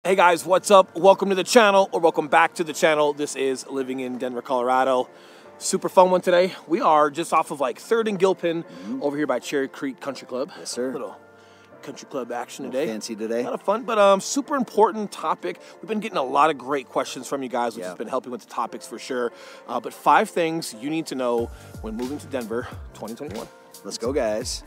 Hey guys, what's up? Welcome to the channel, or welcome back to the channel. This is Living in Denver, Colorado. Super fun one today. We are just off of like 3rd and Gilpin over here by Cherry Creek Country Club. Yes, sir. Little country club action today. Fancy today. A lot of fun, but super important topic. We've been getting a lot of great questions from you guys, which has been helping with the topics for sure. But 5 things you need to know when moving to Denver 2021. Let's go, guys.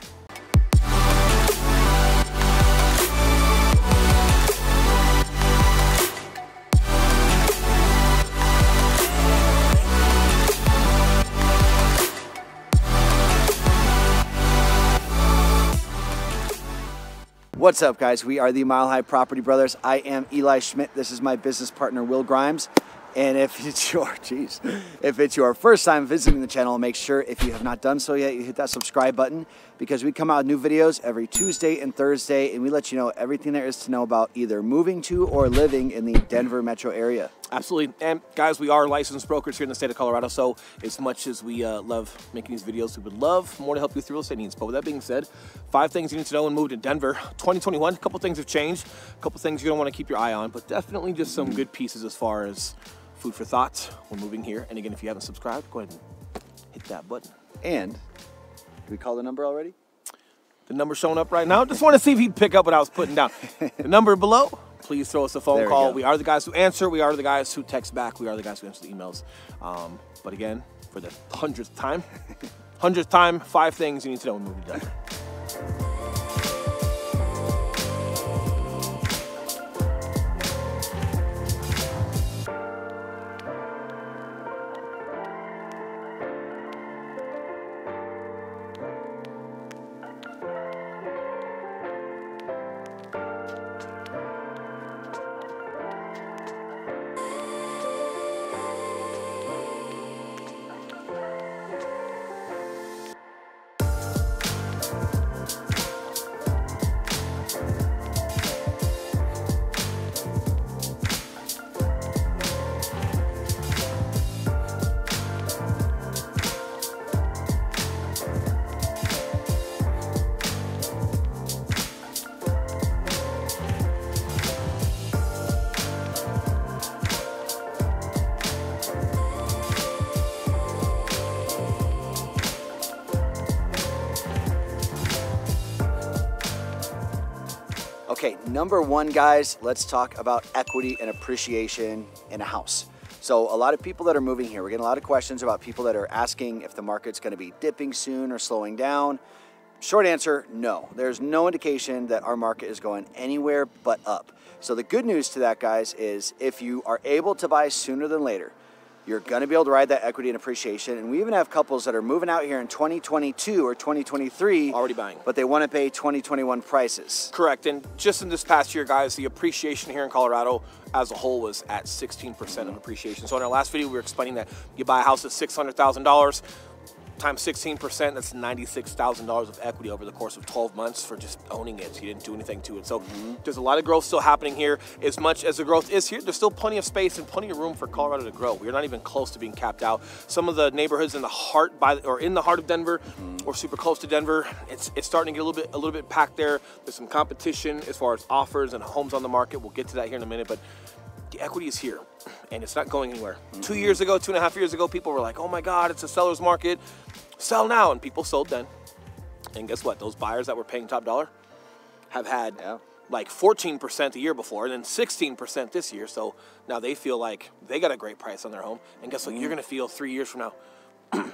What's up, guys? We are the Mile High Property Brothers. I am Eli Schmidt. This is my business partner, Will Grimes. And if it's your first time visiting the channel, make sure, if you have not done so yet, you hit that subscribe button, because we come out with new videos every Tuesday and Thursday, and we let you know everything there is to know about either moving to or living in the Denver metro area. Absolutely. And guys, we are licensed brokers here in the state of Colorado, so as much as we love making these videos, we would love more to help you with your real estate needs. But with that being said, 5 things you need to know when moving to Denver 2021. A couple things have changed, a couple things you're going to want to keep your eye on, but definitely just some good pieces as far as food for thought when moving here. And again, if you haven't subscribed, go ahead and hit that button. And, did we call the number already? The number showing up right now. Just want to see if he'd pick up what I was putting down. The number below, please throw us a phone call. We are the guys who answer. We are the guys who text back. We are the guys who answer the emails. But again, for the 100th time, 5 things you need to know when moving to Denver. Okay, number 1, guys, let's talk about equity and appreciation in a house. So a lot of people that are moving here, we're getting a lot of questions about people that are asking if the market's going to be dipping soon or slowing down. Short answer, no. There's no indication that our market is going anywhere but up. So the good news to that, guys, is if you are able to buy sooner than later, you're going to be able to ride that equity and appreciation. And we even have couples that are moving out here in 2022 or 2023. Already buying. But they want to pay 2021 prices. Correct. And just in this past year, guys, the appreciation here in Colorado as a whole was at 16% of appreciation. So in our last video, we were explaining that you buy a house at $600,000. Times 16%, that's $96,000 of equity over the course of 12 months for just owning it. You didn't do anything to it. So there's a lot of growth still happening here. As much as the growth is here, there's still plenty of space and plenty of room for Colorado to grow. We're not even close to being capped out. Some of the neighborhoods in the heart of Denver or super close to Denver, it's starting to get a little bit packed there. There's some competition as far as offers and homes on the market. We'll get to that here in a minute, but the equity is here and it's not going anywhere. 2 years ago, 2.5 years ago, people were like, oh my God, it's a seller's market. Sell now. And people sold then. And guess what? Those buyers that were paying top dollar have had like 14% the year before and then 16% this year. So now they feel like they got a great price on their home. And guess what? You're going to feel 3 years from now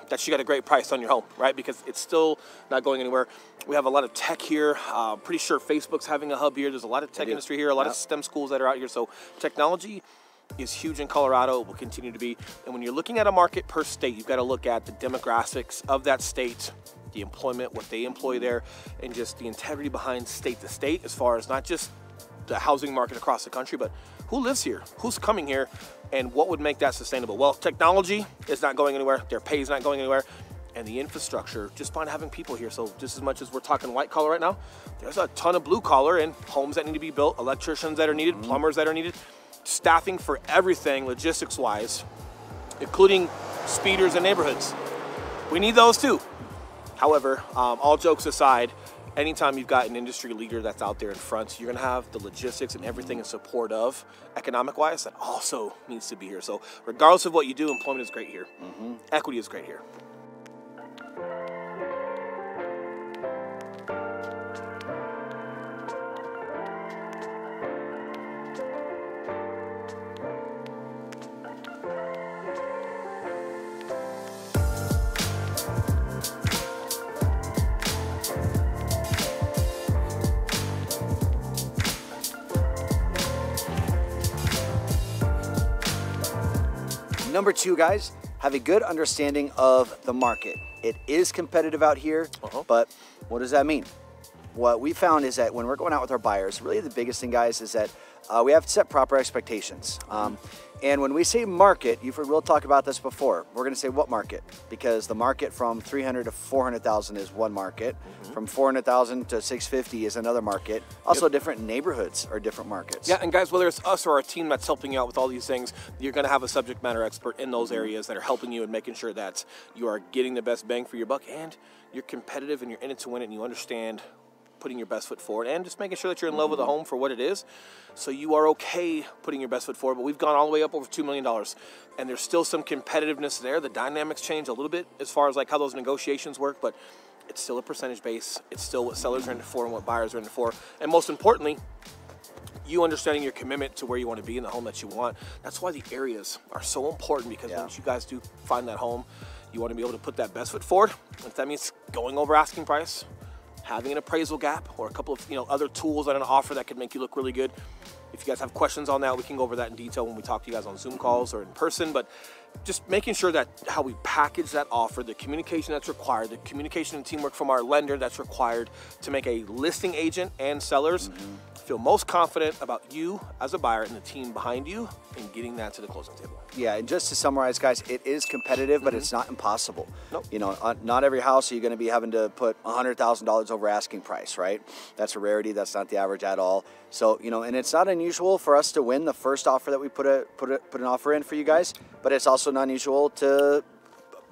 that you got a great price on your home, right? Because it's still not going anywhere. We have a lot of tech here. Pretty sure Facebook's having a hub here. There's a lot of tech industry here, a lot of STEM schools that are out here. So technology is huge in Colorado, will continue to be. And when you're looking at a market per state, you've got to look at the demographics of that state, the employment, what they employ there, and just the integrity behind state to state as far as not just the housing market across the country, but who lives here, who's coming here, and what would make that sustainable. Well, technology is not going anywhere, their pay is not going anywhere, and the infrastructure, just by having people here. So just as much as we're talking white collar right now, there's a ton of blue collar and homes that need to be built, electricians that are needed, plumbers that are needed, staffing for everything logistics wise, including speeders and neighborhoods. We need those too. However, all jokes aside, anytime you've got an industry leader that's out there in front, you're going to have the logistics and everything in support of economic-wise that also needs to be here. So regardless of what you do, employment is great here. Equity is great here. Number two, guys, have a good understanding of the market. It is competitive out here, but what does that mean? What we found is that when we're going out with our buyers, really the biggest thing, guys, is that we have to set proper expectations. And when we say market, you've heard Will talk about this before. We're going to say what market? Because the market from 300 to 400,000 is one market. From 400,000 to 650 is another market. Also, different neighborhoods are different markets. Yeah, and guys, whether it's us or our team that's helping you out with all these things, you're going to have a subject matter expert in those areas that are helping you and making sure that you are getting the best bang for your buck, and you're competitive and you're in it to win it, and you understand putting your best foot forward and just making sure that you're in love with the home for what it is. So you are okay putting your best foot forward, but we've gone all the way up over $2 million, and there's still some competitiveness there. The dynamics change a little bit as far as like how those negotiations work, but it's still a percentage base. It's still what sellers are in it for and what buyers are in it for. And most importantly, you understanding your commitment to where you want to be in the home that you want. That's why the areas are so important, because once you guys do find that home, you want to be able to put that best foot forward. If that means going over asking price, having an appraisal gap, or a couple of other tools on an offer that could make you look really good. If you guys have questions on that, we can go over that in detail when we talk to you guys on Zoom calls or in person. But just making sure that how we package that offer, the communication that's required, the communication and teamwork from our lender that's required to make a listing agent and sellers feel most confident about you as a buyer and the team behind you in getting that to the closing table. Yeah, and just to summarize, guys, it is competitive, but it's not impossible. Not every house are you going to be having to put $100,000 over asking price, right? That's a rarity. That's not the average at all. So, and it's not unusual for us to win the first offer that we put an offer in for you guys, but it's also not unusual to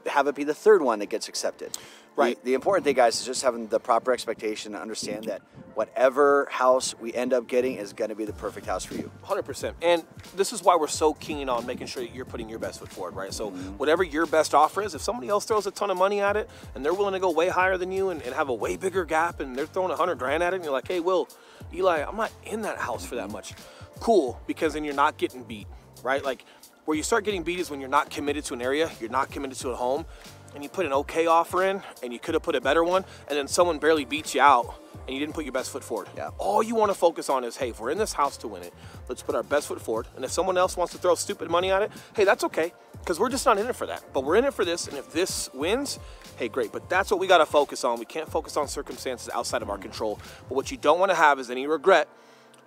have it be the third one that gets accepted. Right. The important thing, guys, is just having the proper expectation and understand that whatever house we end up getting is going to be the perfect house for you. 100%. And this is why we're so keen on making sure that you're putting your best foot forward, right? So whatever your best offer is, if somebody else throws a ton of money at it and they're willing to go way higher than you and have a way bigger gap and they're throwing $100 grand at it and you're like, hey, Will, Eli, I'm not in that house for that much. Cool, because then you're not getting beat, right? Like where you start getting beat is when you're not committed to an area, you're not committed to a home, and you put an okay offer in and you could have put a better one, and then someone barely beats you out and you didn't put your best foot forward. Yeah. All you want to focus on is, hey, if we're in this house to win it, let's put our best foot forward. And if someone else wants to throw stupid money at it, hey, that's okay, because we're just not in it for that. But we're in it for this, and if this wins, hey, great. But that's what we got to focus on. We can't focus on circumstances outside of our control. But what you don't want to have is any regret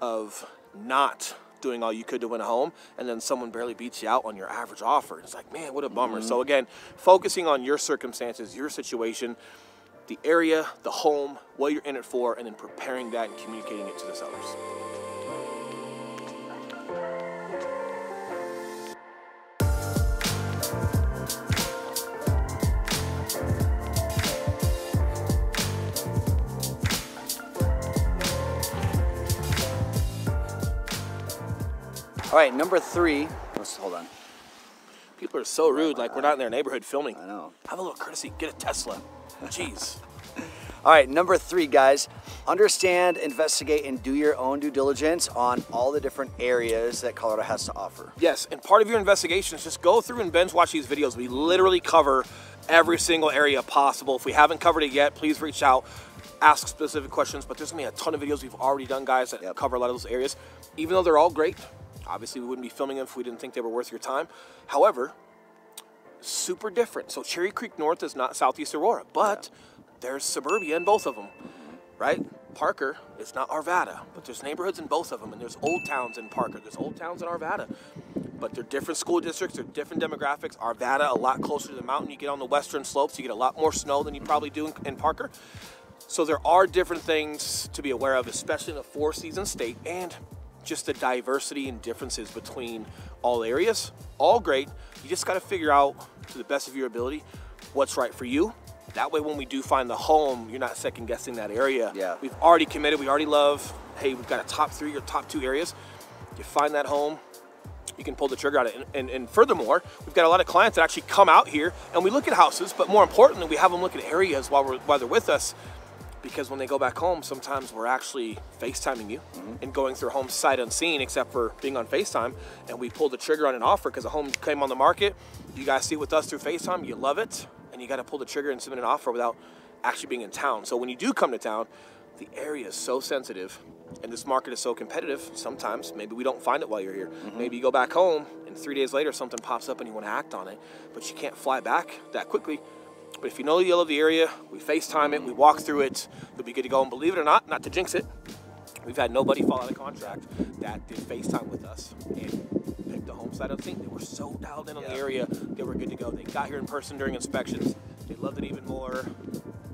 of not doing all you could to win a home, and then someone barely beats you out on your average offer. It's like, man, what a bummer. So again, focusing on your circumstances, your situation, the area, the home, what you're in it for, and then preparing that and communicating it to the sellers. All right, number three. Hold on. People are so rude, like we're not in their neighborhood filming. I know. Have a little courtesy, get a Tesla. Jeez. All right, number three, guys. Understand, investigate, and do your own due diligence on all the different areas that Colorado has to offer. Yes, and part of your investigation is just go through and binge watch these videos. We literally cover every single area possible. If we haven't covered it yet, please reach out, ask specific questions, but there's gonna be a ton of videos we've already done, guys, that cover a lot of those areas. Even though they're all great, obviously we wouldn't be filming them if we didn't think they were worth your time. However, super different. So Cherry Creek North is not Southeast Aurora, but there's suburbia in both of them, right? Parker is not Arvada, but there's neighborhoods in both of them, and there's old towns in Parker, there's old towns in Arvada, but they're different school districts, they're different demographics. Arvada, a lot closer to the mountain. You get on the western slopes, you get a lot more snow than you probably do in Parker. So there are different things to be aware of, especially in a four-season state, and just the diversity and differences between all areas. All great. You just got to figure out, to the best of your ability, what's right for you, That way, when we do find the home, you're not second guessing that area. Yeah. We've already committed. We already love, hey, we've got a top 3 or top 2 areas. You find that home, you can pull the trigger on it. And furthermore, we've got a lot of clients that actually come out here and we look at houses, but more importantly, we have them look at areas while they're with us. Because when they go back home, sometimes we're actually FaceTiming you and going through homes sight unseen, except for being on FaceTime. And we pull the trigger on an offer because a home came on the market. You guys see it with us through FaceTime, you love it, and you got to pull the trigger and submit an offer without actually being in town. So when you do come to town, the area is so sensitive and this market is so competitive. Sometimes maybe we don't find it while you're here. Maybe you go back home and 3 days later something pops up and you want to act on it, but you can't fly back that quickly. But if you know you love the area, we FaceTime it, we walk through it, you'll be good to go. And believe it or not to jinx it, we've had nobody fall out of contract that did FaceTime with us and picked the home site unseen. They were so dialed in on the area, they were good to go. They got here in person during inspections. They loved it even more.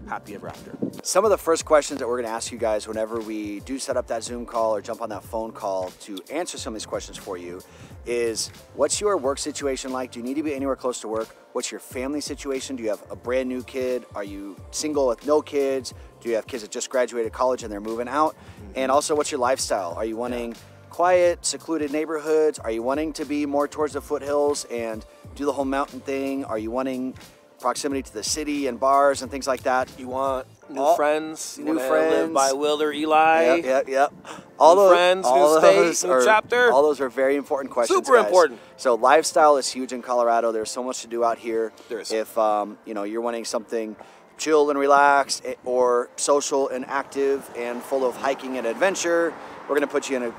Happy ever after. Some of the first questions that we're going to ask you guys whenever we do set up that Zoom call or jump on that phone call to answer some of these questions for you is, what's your work situation like? Do you need to be anywhere close to work? What's your family situation? Do you have a brand new kid? Are you single with no kids? Do you have kids that just graduated college and they're moving out? And also, what's your lifestyle? Are you wanting quiet, secluded neighborhoods? Are you wanting to be more towards the foothills and do the whole mountain thing? Are you wanting proximity to the city and bars and things like that? You want new friends? You new wanna friends. live by Will or Eli? Yep. All new friends, new state, new chapter. All those are very important questions. Super guys. important. So lifestyle is huge in Colorado. There's so much to do out here. There is. If you're wanting something chill and relaxed, or social and active and full of hiking and adventure, we're going to put you in a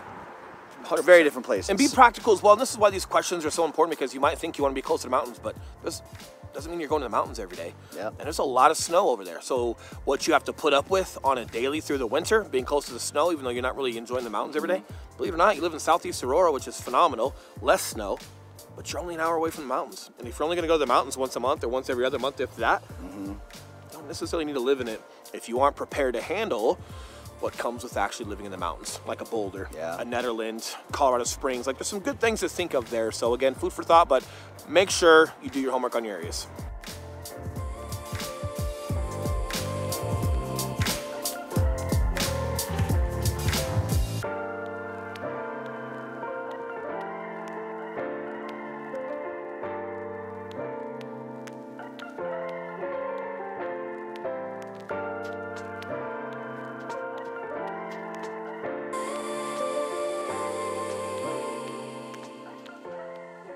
100%. Very different places. And be practical as well. And this is why these questions are so important, because you might think you want to be close to the mountains, but this doesn't mean you're going to the mountains every day. Yep. And there's a lot of snow over there. So what you have to put up with on a daily through the winter, being close to the snow, even though you're not really enjoying the mountains every day, believe it or not, you live in Southeast Aurora, which is phenomenal, less snow, but you're only an hour away from the mountains. And if you're only going to go to the mountains once a month or once every other month, if that, you don't necessarily need to live in it if you aren't prepared to handle what comes with actually living in the mountains, like a Boulder, a Netherlands, Colorado Springs. Like, there's some good things to think of there. So again, food for thought, but make sure you do your homework on your areas.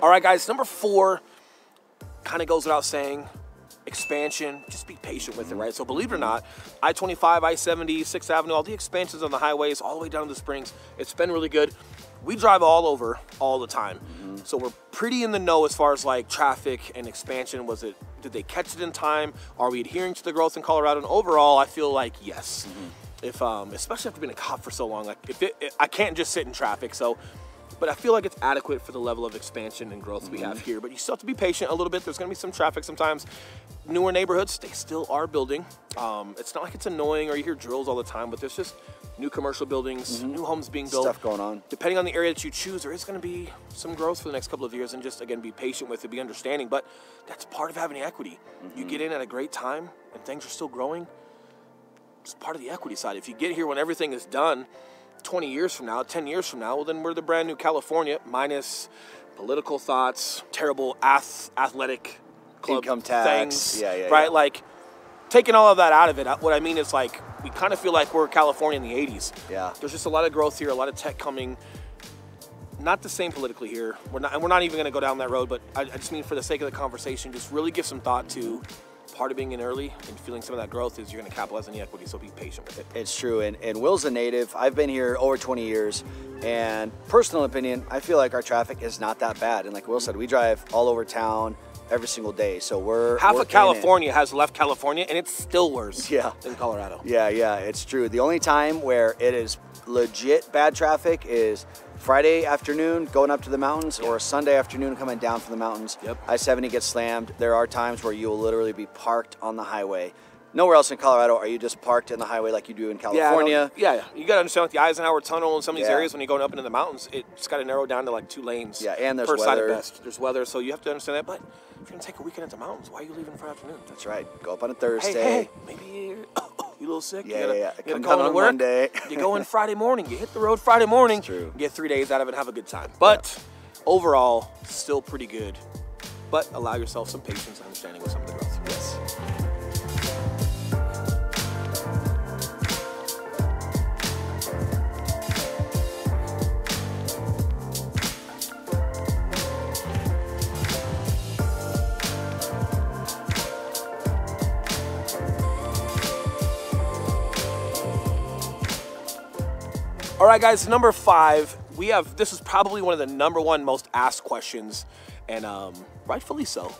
All right, guys, number 4 kind of goes without saying, expansion. Just be patient with it, right? So believe it or not, I-25, I-70, 6th Avenue, all the expansions on the highways, all the way down to the Springs, it's been really good. We drive all over all the time. So we're pretty in the know as far as like traffic and expansion. Did they catch it in time? Are we adhering to the growth in Colorado? And overall, I feel like yes. If especially after being a cop for so long, like I can't just sit in traffic. But I feel like it's adequate for the level of expansion and growth we have here. But you still have to be patient a little bit. There's going to be some traffic sometimes. Newer neighborhoods, they still are building. It's not like it's annoying or you hear drills all the time, but there's just new commercial buildings, new homes being built. Stuff going on. Depending on the area that you choose, there is going to be some growth for the next couple of years, and just, again, be patient with it, be understanding. But that's part of having equity. You get in at a great time and things are still growing. It's part of the equity side. If you get here when everything is done, 20 years from now, 10 years from now, well, then we're the brand new California, minus political thoughts, terrible athletic club income tax, things, right? Like, taking all of that out of it, what I mean is, like, we kind of feel like we're California in the 80s. Yeah. There's just a lot of growth here, a lot of tech coming. Not the same politically here. We're not even going to go down that road, but I just mean for the sake of the conversation, just really give some thought to part of being in early and feeling some of that growth is you're going to capitalize on the equity, so be patient with it. It's true, and Will's a native. I've been here over 20 years, and personal opinion, I feel like our traffic is not that bad. And like Will said, we drive all over town every single day, so we're half of California has left California, and it's still worse than Colorado. Yeah, it's true. The only time where it is legit bad traffic is Friday afternoon going up to the mountains or a Sunday afternoon coming down from the mountains. I-70 gets slammed. There are times where you will literally be parked on the highway nowhere else in Colorado are you just parked in the highway like you do in California. Yeah. You got to understand, like the Eisenhower Tunnel in some of these areas, when you're going up into the mountains, it's got to narrow down to like 2 lanes. Yeah, and there's per side weather. at best. There's weather, so you have to understand that. But if you're gonna take a weekend at the mountains, why are you leaving Friday afternoon? That's right. Go up on a Thursday. Hey, maybe you're a little sick. Yeah. You Come gotta on to work. Monday. You go in Friday morning. You hit the road Friday morning. That's true. Get 3 days out of it and have a good time. But overall, still pretty good. But allow yourself some patience and understanding with some of the growth. Yes. All right, guys, number 5. This is probably one of the #1 most asked questions, and rightfully so.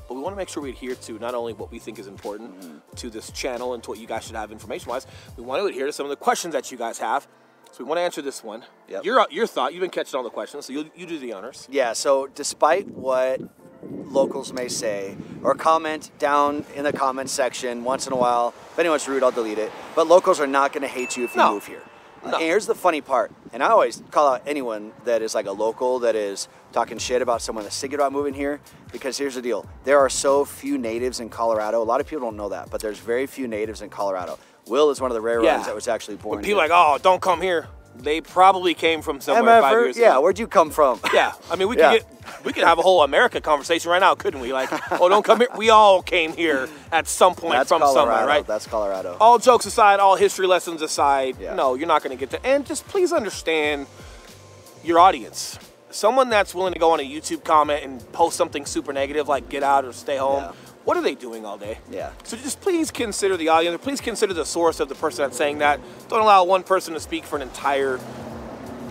But we want to make sure we adhere to not only what we think is important to this channel and to what you guys should have information-wise, we want to adhere to some of the questions that you guys have. So we want to answer this one. Yep. Your thought, you've been catching all the questions, so you do the honors. Yeah, so despite what locals may say, or comment down in the comment section once in a while, if anyone's rude, I'll delete it. But locals are not going to hate you if you move here. No. And here's the funny part, and I always call out anyone that is like a local that is talking shit about someone that's thinking about moving here, because here's the deal. There are so few natives in Colorado. A lot of people don't know that, but there's very few natives in Colorado. Will is one of the rare ones that was actually born When people here. are like, oh, don't come here. They probably came from somewhere 5 years ago. Yeah, where'd you come from? Yeah, I mean, we could have a whole America conversation right now, couldn't we? Like, oh, don't come here. We all came here at some point from somewhere, right? That's Colorado. All jokes aside, all history lessons aside, no, you're not going to get to. And just please understand your audience. Someone that's willing to go on a YouTube comment and post something super negative, like get out or stay home. Yeah. What are they doing all day? Yeah. So just please consider the audience. Please consider the source of the person that's saying that. Don't allow one person to speak for an entire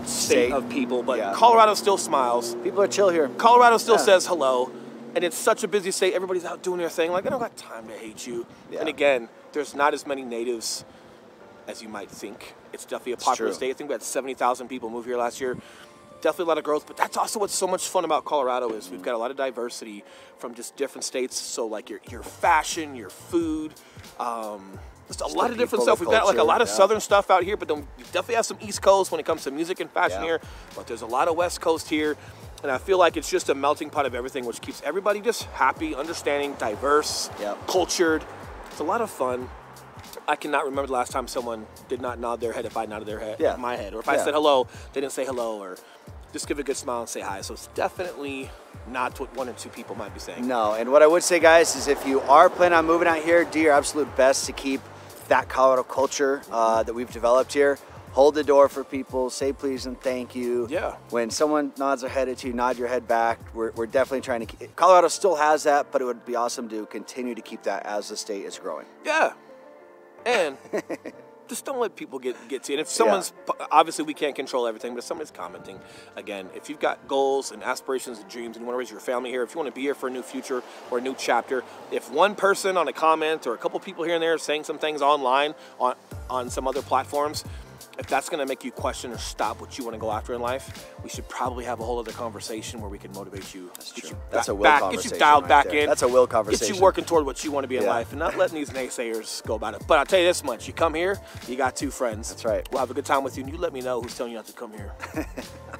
state of people. But Colorado still smiles. People are chill here. Colorado still says hello. And it's such a busy state. Everybody's out doing their thing. Like, I don't got time to hate you. Yeah. And again, there's not as many natives as you might think. It's definitely a popular state. I think we had 70,000 people move here last year. Definitely a lot of growth, but that's also what's so much fun about Colorado is we've got a lot of diversity from just different states. So like your fashion, your food, just a lot of different stuff. We've got like a lot of southern stuff out here, but then we definitely have some East Coast when it comes to music and fashion here. But there's a lot of West Coast here, and I feel like it's just a melting pot of everything, which keeps everybody just happy, understanding, diverse, cultured. It's a lot of fun. I cannot remember the last time someone did not nod their head if I nodded their head, my head, or if I said hello, they didn't say hello, or just give a good smile and say hi. So it's definitely not what 1 or 2 people might be saying. No, and what I would say, guys, is if you are planning on moving out here, do your absolute best to keep that Colorado culture that we've developed here. Hold the door for people, say please and thank you. Yeah. When someone nods their head at you, nod your head back. We're definitely trying to keep, Colorado still has that, but it would be awesome to continue to keep that as the state is growing. Yeah. And just don't let people get to you. And if someone's, obviously we can't control everything, but if someone's commenting, again, if you've got goals and aspirations and dreams and you want to raise your family here, if you want to be here for a new future or a new chapter, if one person on a comment or a couple people here and there saying some things online on some other platforms, if that's going to make you question or stop what you want to go after in life, we should probably have a whole other conversation where we can motivate you. That's true. That's a will conversation. Get you dialed back in. That's a will conversation. Get you working toward what you want to be in life and not letting these naysayers go about it. But I'll tell you this much. You come here, you got 2 friends. That's right. We'll have a good time with you, and you let me know who's telling you not to come here.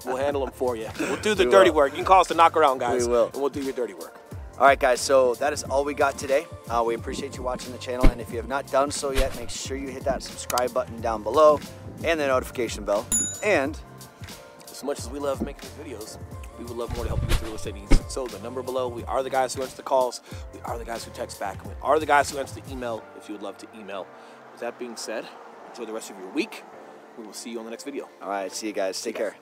We'll handle them for you. We'll do the dirty work. You can call us the knock around guys. We will. And we'll do your dirty work. All right, guys, so that is all we got today. We appreciate you watching the channel, and if you have not done so yet, make sure you hit that subscribe button down below and the notification bell. And as much as we love making these videos, we would love more to help you with your real estate needs. So the number below, we are the guys who answer the calls, we are the guys who text back, and we are the guys who answer the email if you would love to email. With that being said, enjoy the rest of your week. We will see you on the next video. all right, see you guys. Take care.